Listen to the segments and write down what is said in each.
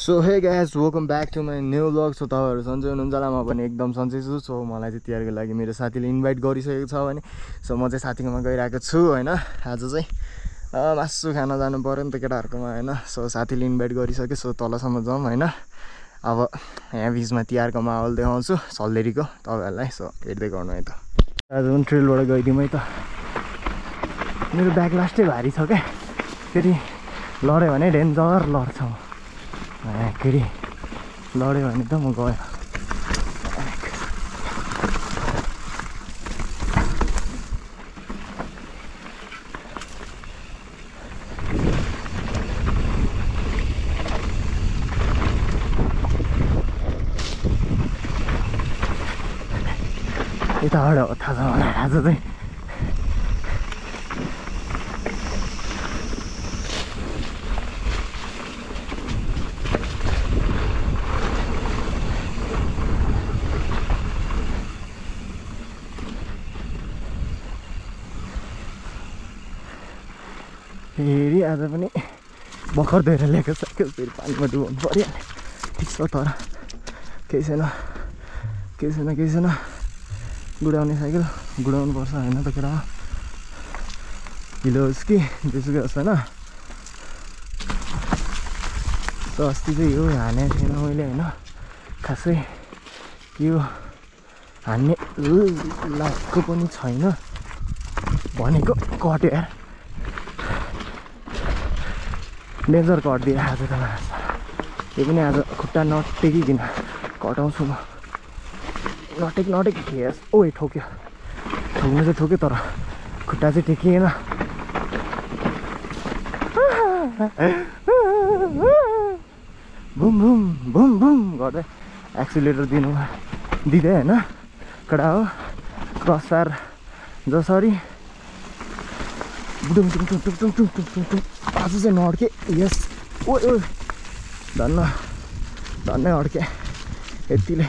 So hey guys welcome back to my new vlog. So तपाईँहरू सन्चै हुनुहुन्छ होला, म पनि एकदम सन्चै छु। सो मलाई चाहिँ तिहारको लागि मेरो साथीले इन्भाइट गरिसकेको छ भने सो म चाहिँ साथीकोमा गइरहेको छु होइन। आज चाहिँ मासु खान जानु पऱ्यो नि त केटाहरूकोमा होइन। सो साथीले इन्भाइट गरिसक्यो, सो तलसम्म जाउँ होइन। अब यहाँ बिचमा तिहारको माहौल देखाउँछु सल्लेरीको तपाईँहरूलाई, सो हेर्दै गर्नु है त। आज पनि ट्रेलबाट गइदिउँ है त। मेरो ब्याग लास्टै भारी छ क्या, फेरि लड्यो भने डेन्जर लड्छ म। फेरि लड्यो भने त म गयो। यताबाट हो थाहा छ मलाई आज चाहिँ। फेरि आज पनि भर्खर धोएर ल्याएको साइकल फेरि पानीमा डुबाउनु परिहाल्यो। ठिक छ तर केही छैन केही छैन केही छैन। गुडाउने साइकल गुडाउनु पर्छ होइन त केटा। हिलो होस् कि जेसुकै होस् होइन। अस्ति चाहिँ यो हानेको थिएन मैले होइन, खासै यो हान्ने लागेको पनि छैन भनेको कट्यो यार। डेन्जर कट दिइरहेको छ त। त्यो पनि आज खुट्टा नटेकिकन कटाउँछु म। नटेक थिएँ ओए ठोक्यो, ठोक्नु चाहिँ ठोक्यो तर खुट्टा चाहिँ टेकिएन। बुम बुम बुम बुम गर्दै एक्सिलेटर दिँदै होइन कडा हो। क्रस फायर जसरी बुडुम टुम टुम टुम टुम टुम टुम टुम। आज चाहिँ नअड्के, यस ओ ओ धन्नै अड्के यतिले।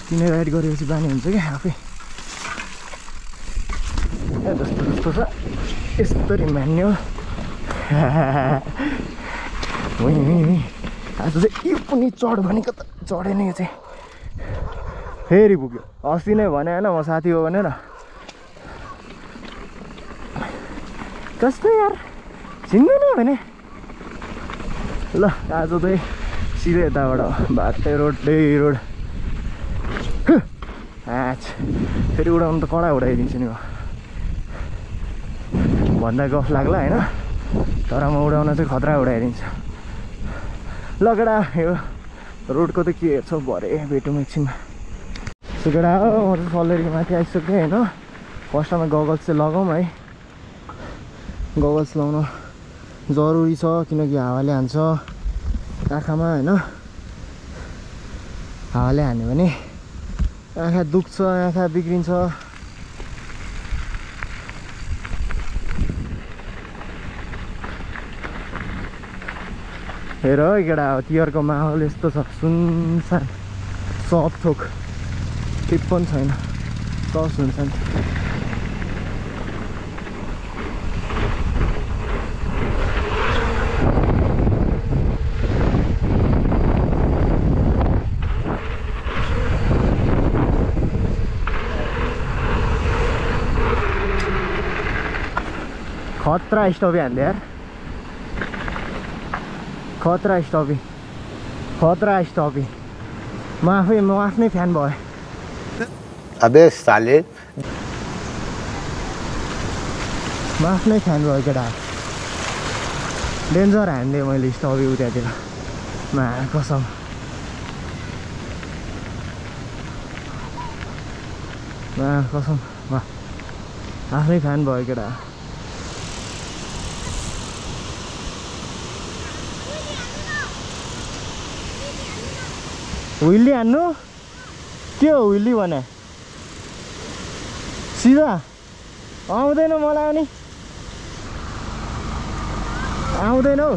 किन राइड गरेपछि बानी हुन्छ क्या आफै। ए जस्तो छ यस्तरी म्यान्युअल। आज चाहिँ यो पनि चढ भनेको त चढेन। यो चाहिँ फेरि पुग्यो। अस्ति नै भने होइन म साथी हो भनेर, कस्तो यार चिन्दैन भने। ल आज चाहिँ सिधै यताबाट बाटै रोड त्यही रोड। फेरि उडाउनु त कडा उडाइदिन्छु नि म। भन्दा गफ लाग्ला होइन, तर म उडाउन चाहिँ खतरा उडाइदिन्छु। ल केटा यो रोडको त के हेर्छौ भरे भेटौँ एकछिनमा। सो केटा हो म चाहिँ सल्लेरीको माथि आइसकेँ होइन। फर्स्टमा गगल्स चाहिँ लगाउँ है। गगल्स लाउन जरुरी छ किनकि हावाले हान्छ आँखामा होइन। हावाले हान्यो भने आँखा दुख्छ, आँखा बिग्रिन्छ। हेर है केटा हो तिहारको माहौल यस्तो छ, सुनसान सब थोक केही पनि छैन, सब सुनसान। खतरा स्टपी हान्दै यार, खतरा स्टपी म आफ्नै फ्यान भयो। अबे साले म आफ्नै फ्यान भयो केटा। डेन्जर हान्दिएँ मैले स्टपी उतातिर मा कसम। कसम आफ्नै फ्यान भयो केटा। हुइली हान्नु के हो हुइली भने सिधा आउँदैन मलाई। अनि आउँदैन हौ,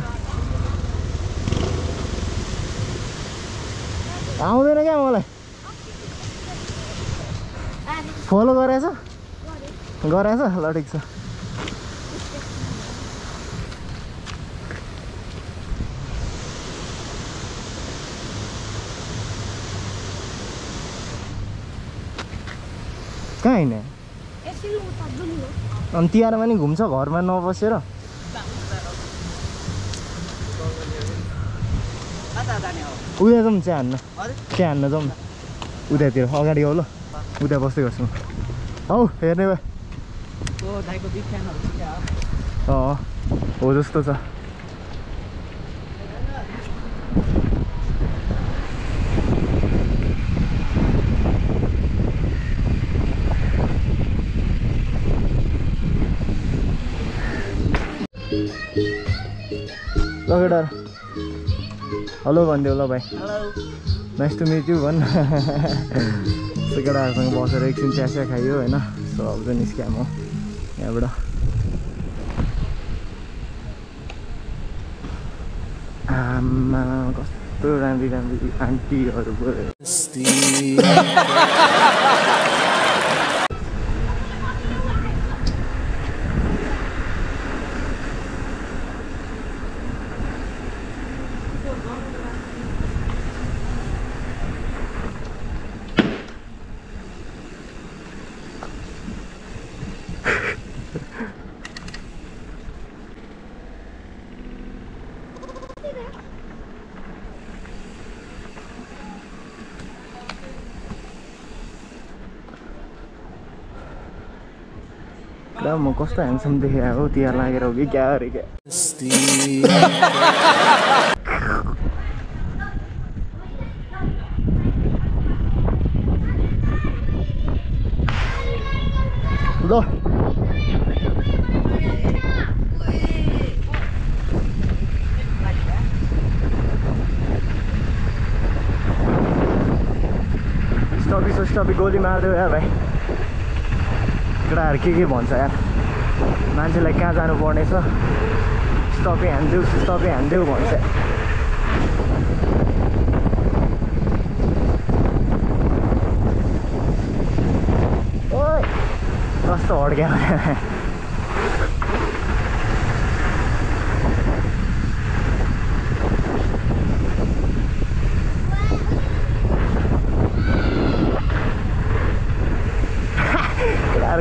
आउँदैन क्या मलाई। फलो गरेछ ल ठिक छ। कहाँ हिँड्ने अनि तिहारमा नि घुम्छ घरमा नबसेर उता जाउँ चिया हान्न जाउँ न उतातिर अगाडि आऊ ल उता बस्दै गर्छु हौ हेर्ने भए हो जस्तो छ ल केटा हेलो भनिदेऊ ल भाइ नाइस टु मिट यु भन् सो केटाहरूसँग बसेर एकछिन चिया खायो होइन सो अब चाहिँ निस्क्याम हो यहाँबाट आमा कस्तो राम्री राम्री आन्टीहरू भयो म कस्तो ह्यान्डसम देखेँ हो तिहार लागेर हो कि क्या अरे क्या ल स्टपी गोली मारिदेऊ यार भाइ केटाहरू के भन्छ यार मान्छेलाई कहाँ जानुपर्ने छ स्टपी हान्देऊ भन्छ ओइ कस्तो हड्क्या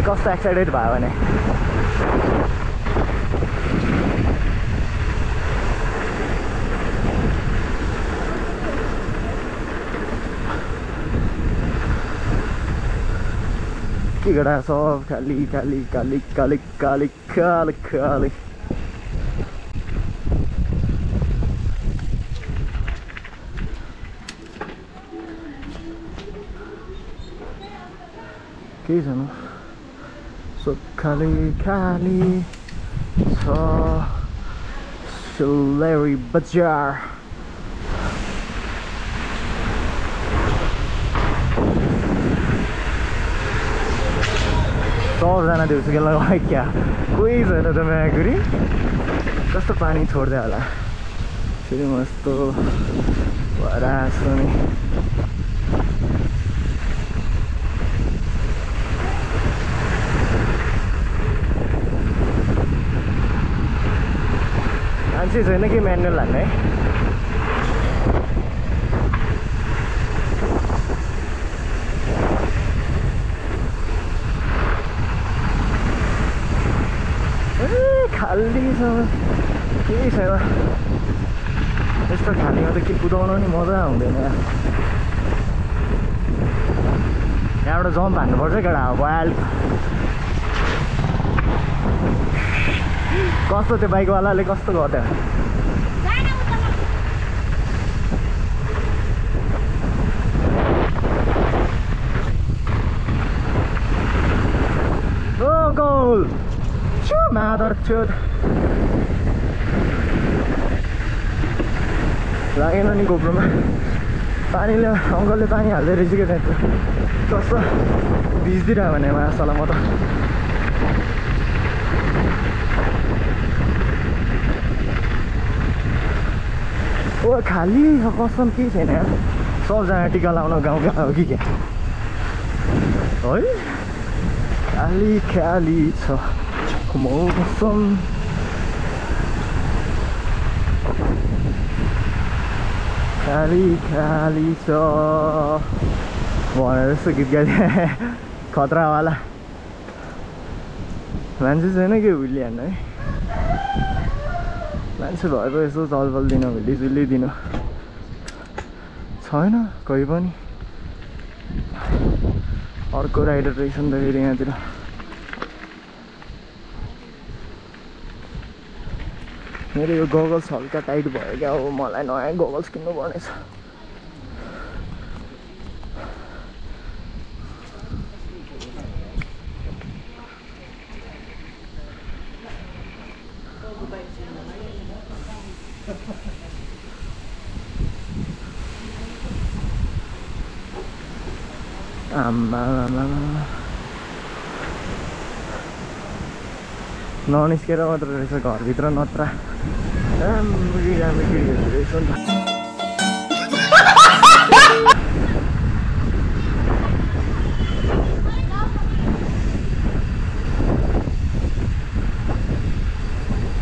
कस्तो एक्साइटेड भयो भने के केटा सब खाली खाली खाली खाली खाली खाली खाली केही छैन सब खाली खाली छ सिलगढी बजार सबजना देउसु के लगाए क्या कोही छैन त म्याकुरी कस्तो पानी छोड्दै होला फेरि मस्त भरासो नि मान्छे छैन कि म्यानुअल हान्ने खाली छ केही छैन यस्तो खालीमा त के कुदाउनु नि मजा हुँदैन यहाँबाट जम्प हान्नुपर्छ केटा अब भइहाल्यो कस्तो त्यो बाइकवालाले कस्तो गर्थ्यो ओ गोल मादर चोद लागेन नि गोप्रोमा पानीले अङ्कलले पानी हाल्दै रहेछ क्या त्यहाँ कस्तो भिज्दिरह्यो भने मासला म त ओ खाली कसम केही छैन यार सबजना टिका लाउन गाउँ गएको हो कि क्या है खाली खाली छ मौसम खाली खाली छ भनेर यस्तो गीत गाइदिए खतरावाला मान्छे छैन के भुलिहाल्नु है मान्छे भएको यसो चलपल दिन भुलिजुली दिन छैन कोही पनि अर्को राइडर रहेछ नि त फेरि यहाँतिर मेरो यो गगल्स हल्का टाइट भयो क्या अब मलाई नयाँ गगल्स किन्नु पर्नेछ ननिस्केर मात्र रहेछ घरभित्र नत्र राम्ररी राम्ररी रहेछ नि त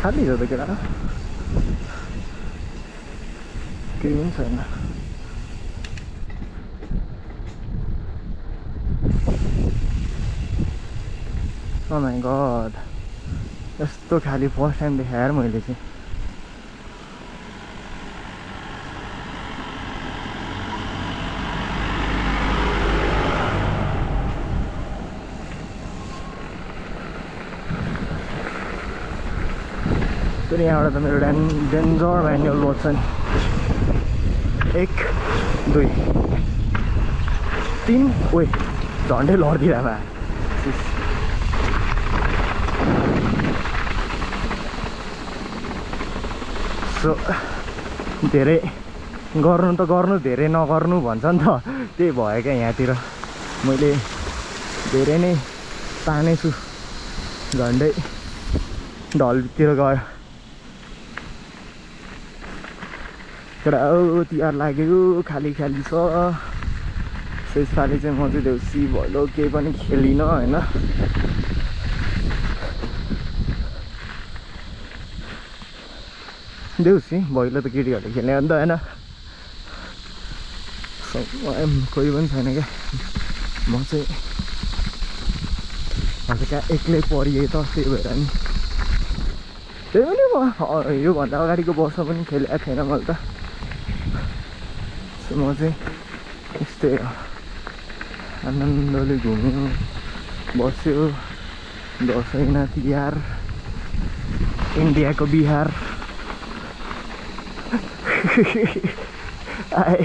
खाली छ त केटा केही पनि छैन Oh my god यस्तो खाली फर्स्ट टाइम देखाएर मैले चाहिँ फेरि यहाँबाट त मेरो डेन्जर म्यानुअल बोट छ नि 1 2 3 ओइ झन्डै लडिदिरहेको धेरै गर्नु त गर्नु धेरै नगर्नु भन्छ नि त त्यही भयो क्या यहाँतिर मैले धेरै नै तानेछु झन्डै ढलतिर गयो केटा तिहार लाग्यो खाली खाली छ त्यसपालि चाहिँ म चाहिँ देउसी भैलो केही पनि खेलिनँ होइन देउसी भैलो त केटीहरूले खेल्ने हो नि त होइन कोही पनि छैन क्या म चाहिँ कहाँ एक्लै परिएँ त त्यही भएर नि त्यही पनि म योभन्दा अगाडिको वर्ष पनि खेलेको थिएन मैले त म चाहिँ यस्तै आनन्दले घुम्यो बस्यो दसैँ तिहार इन्डियाको बिहार आए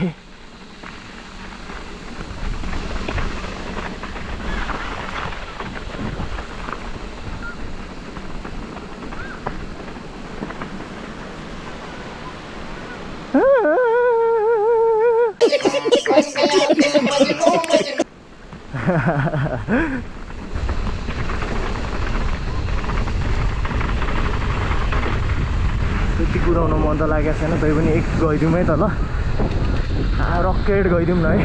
त्यति कुदाउनु मन त लागेको छैन तै पनि एक गइदिउँ है त ल रकेट गइदिउँ न है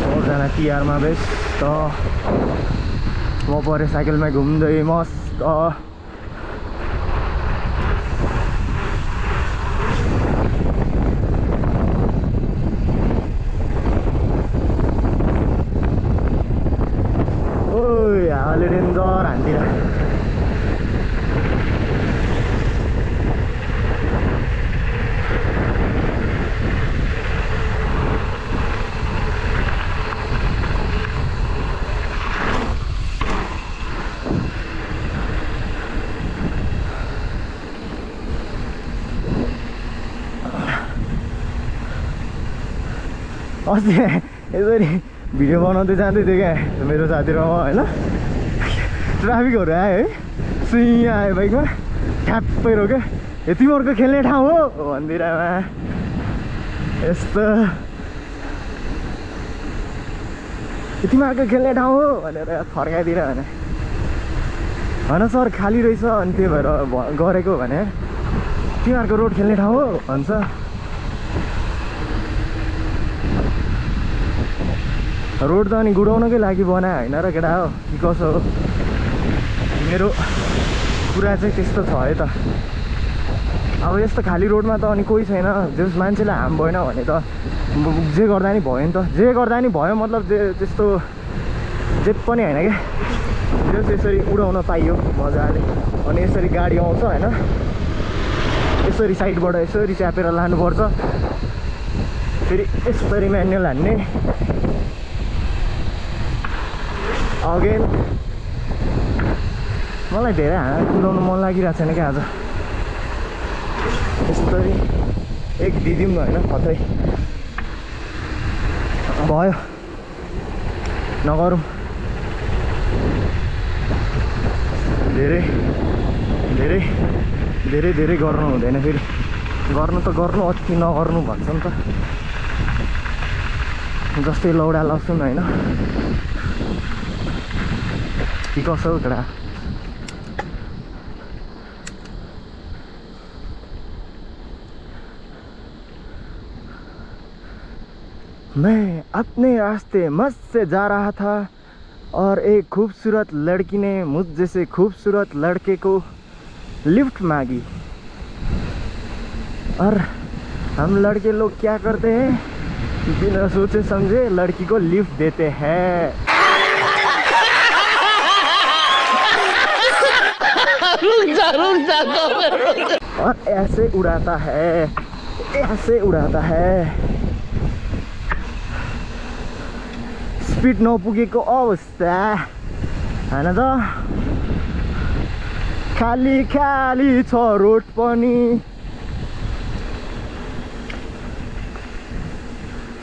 सबजना तिहारमा व्यस्त म परे साइकलमा घुम्दै मस्त हावाले डेन्जर हान्दिएर अस्ति यसरी भिडियो बनाउँदै जाँदै थियो क्या मेरो साथी र म होइन ट्राफिकहरू आयो है सुइँ आयो बाइकमा ठ्याप्पै रोक्यो यो तिमीहरूको खेल्ने ठाउँ हो भनिदिएमा यस्तो तिमीहरूको खेल्ने ठाउँ हो भनेर फर्काइदिएर भने होइन सर खाली रहेछ अनि त्यही भएर गरेको भने तिमीहरूको रोड खेल्ने ठाउँ हो भन्छ रोड त अनि गुडाउनकै लागि बनायो होइन र केटा हो कि कसो हो मेरो कुरा चाहिँ त्यस्तो छ है त। अब यस्तो खाली रोडमा त अनि कोही छैन, जस मान्छेलाई हार्म भएन भने त जे गर्दा नि भयो नि त। जे गर्दा नि भयो मतलब त्यस्तो जे पनि होइन क्या, जस यसरी उडाउन पाइयो मजाले। अनि यसरी गाडी आउँछ होइन, यसरी साइडबाट यसरी च्यापेर लानुपर्छ, फेरि यसरी म्यानुअल हान्ने अगेन। मलाई धेरै कुदाउनु मन लागिरहेको छैन क्या आज। यसरी एक दिदिउँ न होइन, कतै भयो नगरौँ। धेरै धेरै धेरै धेरै गर्नु हुँदैन, फेरि गर्नु त गर्नु अति नगर्नु भन्छ नि त। जस्तै लौडा लसुन होइन, कि कसो हो केटा। मैं अपने रास्ते मस्त से जा रहा था और एक खूबसूरत लड़की ने मुझ जैसे खूबसूरत लड़के को लिफ्ट मांगी। और हम लड़के लोग क्या करते हैं, बिना सोचे समझे लड़की को लिफ्ट देते हैं। और ऐसे उड़ाता है, ऐसे उड़ाता है। स्पिड नपुगेको अवस्था हैन त, खाली खाली छ रोड पनि।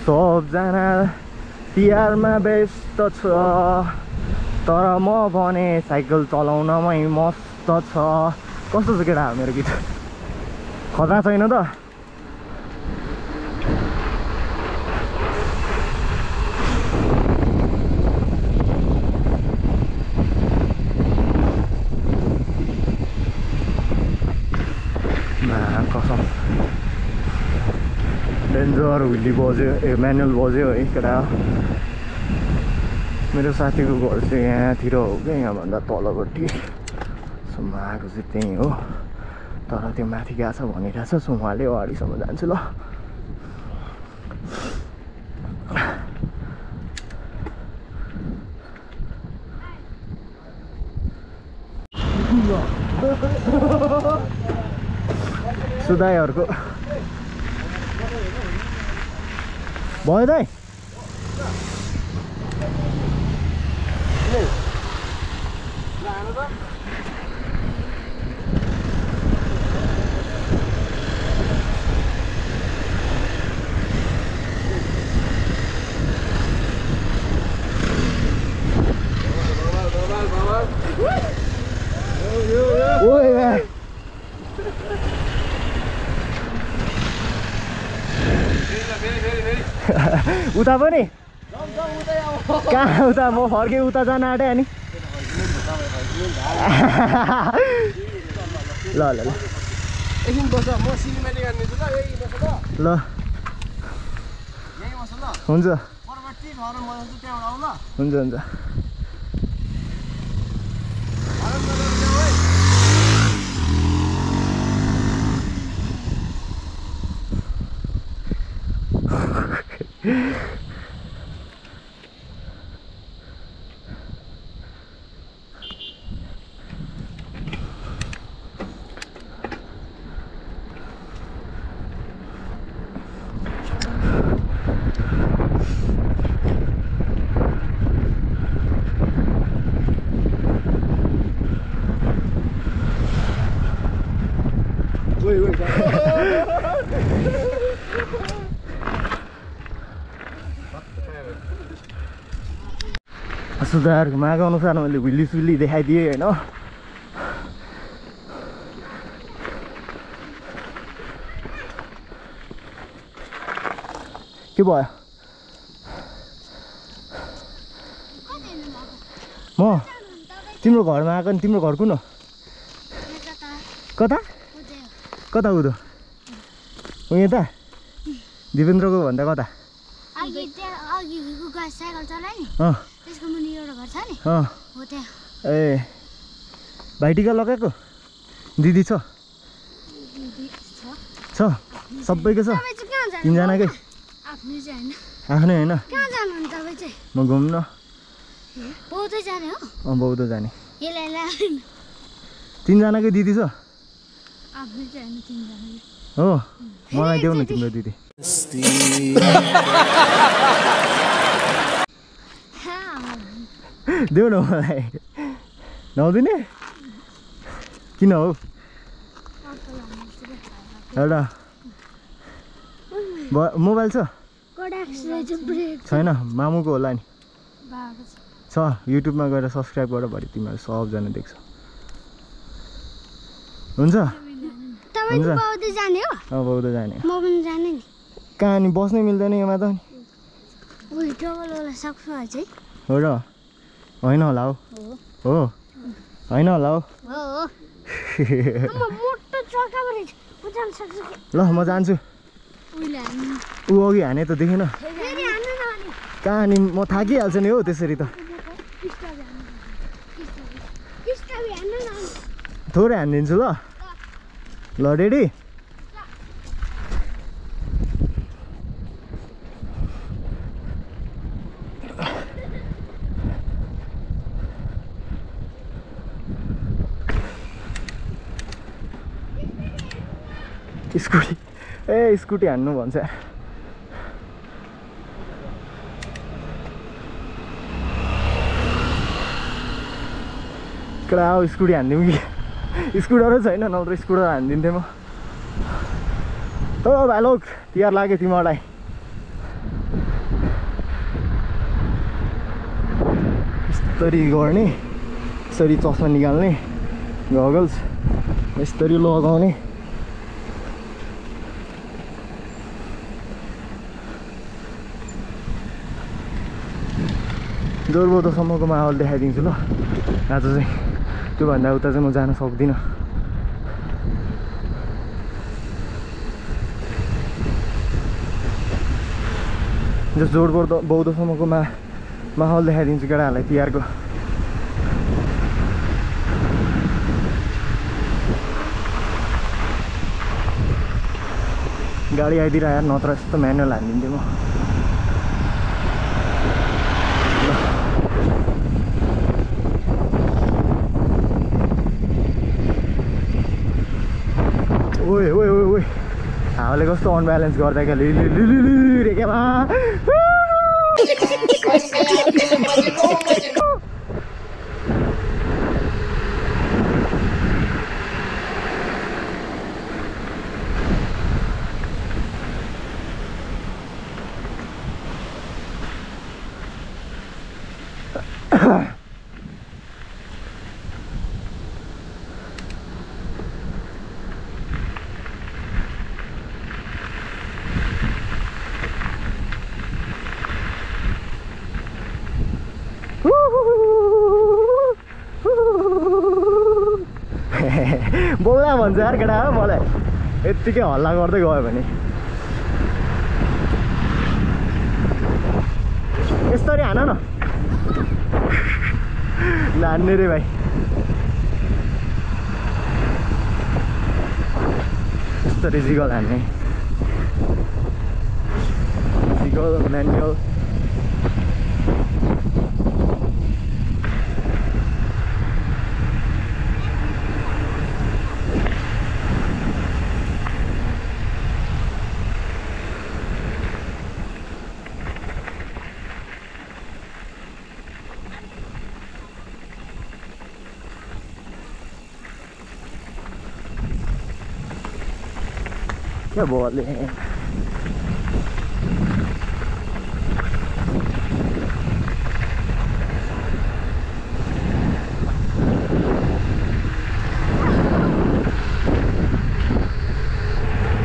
सबजना तिहारमा व्यस्त छ, तर म भने साइकल चलाउनमै मस्त छ। कस्तो छ केटा मेरो गीत, खतरा छैन त? कसम डेन्जर हुली बज्यो, म्यानुअल बज्यो है केटा। मेरो साथीको घर चाहिँ यहाँतिर हो क्या, यहाँभन्दा तलपट्टि। सो म आएको चाहिँ त्यहीँ हो, तर त्यो माथि गएको छ भनिरहेछ। सो उहाँले अगाडिसम्म जान्छु ल। सुदाईहरूको भयो दाइ। उता पनि कहाँ उता, म फर्केँ उता जान आँटेँ अनि। ल ल ल ल हुन्छ हुन्छ हुन्छ। सुधारको मागो अनुसार मैले हुइली सुइली देखाइदिएँ होइन। के भयो? म तिम्रो घरमा आएको नि, तिम्रो घर कुन हो? कता कता उदो उयो त दिपेन्द्रको भन्दा कता? ए भाइटिका लगाएको दिदी छ छ सबैको छ तिनजनाकै आफ्नै होइन म घुम्न बौद्ध जाने तिनजनाकै दिदी छ हो मलाई देऊ न तिम्रो दिदी देऊ न मलाई नहुँदिने किन हो एउटा मोबाइल छ छैन मामुको होला नि छ युट्युबमा गएर सब्सक्राइब गर भरि तिमीहरू सबजना देख्छ हुन्छ बौद्ध जाने कहाँ नि बस्नै मिल्दैन योमा त हो र होइन होला हो हो होइन होला हो ल म जान्छु ऊ अघि हाने त देखेन कहाँ नि म थाकिहाल्छु नि हो त्यसरी त थोरै हानिदिन्छु ल ल रेडी स्कुटी ए स्कुटी हान्नु भन्छ कडा हो स्कुटी हानिदिउँ कि स्कुटरै छैन नत्र स्कुटर हानिदिन्थेँ म ओ भाइलोक तिहार लाग्यो तिमीहरूलाई यसरी गर्ने यसरी चस्मा निकाल्ने गगल्स यसरी लगाउने जोरबोधोसम्मको माहौल देखाइदिन्छु ल आज चाहिँ त्योभन्दा उता चाहिँ म जान सक्दिनँ जोरबोधोसम्मको माहौल देखाइदिन्छु केटाहरूलाई तिहारको गाडी आइदिएर यार नत्र यस्तो म्यानुअल हानिदिन्थेँ म ओए ओए ओए ओए हावाले कस्तो अनब्यालेन्स गर्दा क्या रेखेमा बोल्दा भन्छ यार केटा हो मलाई यत्तिकै हल्ला गर्दै गयो भने यसरी हान न हान्ने रे भाइ यसरी जिगल हान्ने जिगल म्यानुअल क्या बोले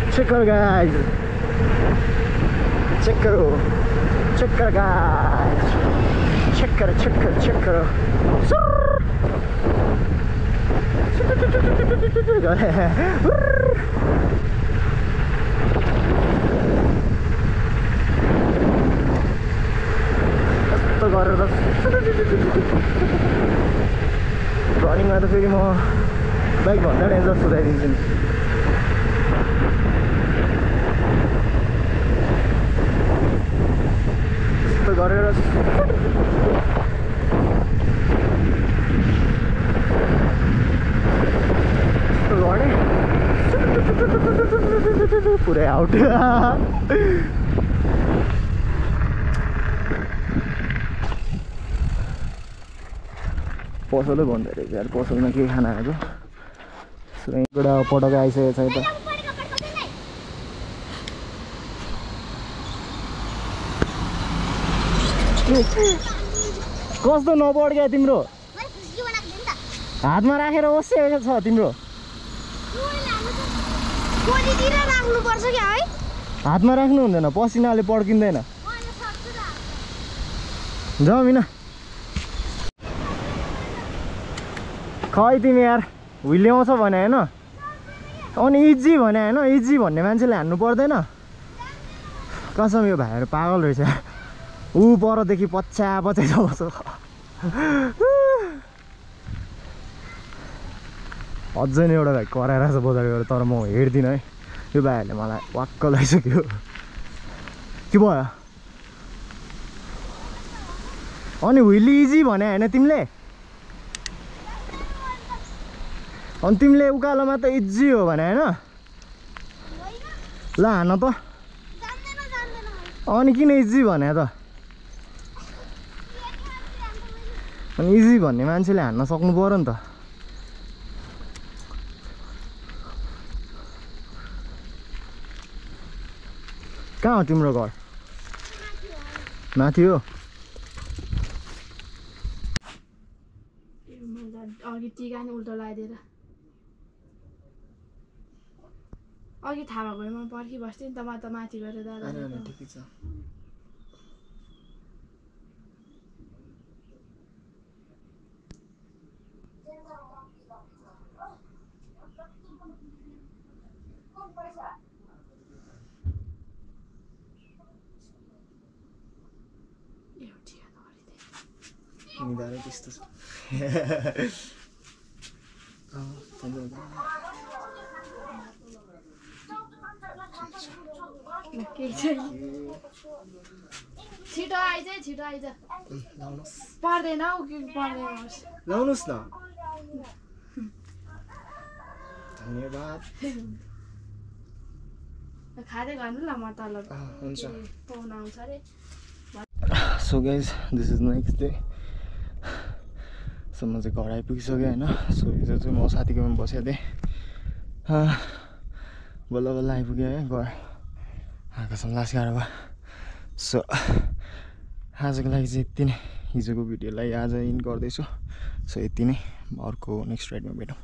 check karo guys, check karo guys, check karo रनिङमा त एकचोटि म बाइक भन्दा डेन्जर कुदाइदिन्छु नि। यस्तो गरेर पुरै आउट। पसलै भन्दै रहेछ यार, पसलमा के खाना आएको एउटा पटक आइसकेको छ यता। कस्तो नपड्क्या तिम्रो, हातमा राखेर बसिरहेको छ तिम्रो। हातमा राख्नु हुँदैन, पसिनाले पड्किँदैन। जाऊ मिना खै तिमी यार, हुइल्याउँछ भने होइन, अनि इजी भने होइन, इजी भन्ने मान्छेले हान्नु पर्दैन। कसम यो भाइहरू पागल रहेछ। ऊ परदेखि पछ्या जाउँछ। अझै नै एउटा भाइ कराइरहेछ बजार गएर, तर म हेर्दिनँ है। यो भाइहरूले मलाई वाक्क लगाइसक्यो। के भयो अनि हुइली इजी भने होइन तिमीले, अनि तिमीले उकालोमा त इजी हो भने होइन। ल हान त, अनि किन इजी भने त, अनि इजी भन्ने मान्छेले हान्न सक्नु पर्यो नि त। कहाँ हो तिम्रो घर? माथि हो। अघि टिका नि उल्टो लगाइदिएर अघि थाहा भएको म पर्खिबस्थेँ नि त, म त माथि गएर दादा ठिकै छ। निधारै त्यस्तो छ। छिटो आइज, छिटो आइज। पर्दैन हौ, के पर्दैन। लाउनुहोस् न, धन्यवाद। खाँदै गर्नु ल, म तल हुन्छ। पाहुना आउँछ अरे। So guys this is next day. So म चाहिँ घर आइपुगिसकेँ होइन। सो हिजो चाहिँ म साथीकोमा बसेको थिएँ, बल्ल बल्ल आइपुगेँ है घर। कसम लास गाह्रो भयो। सो आजको लागि चाहिँ यति नै, हिजोको भिडियोलाई आज इन गर्दैछु। सो यति नै, अर्को नेक्स्ट राइडमा भेटौँ।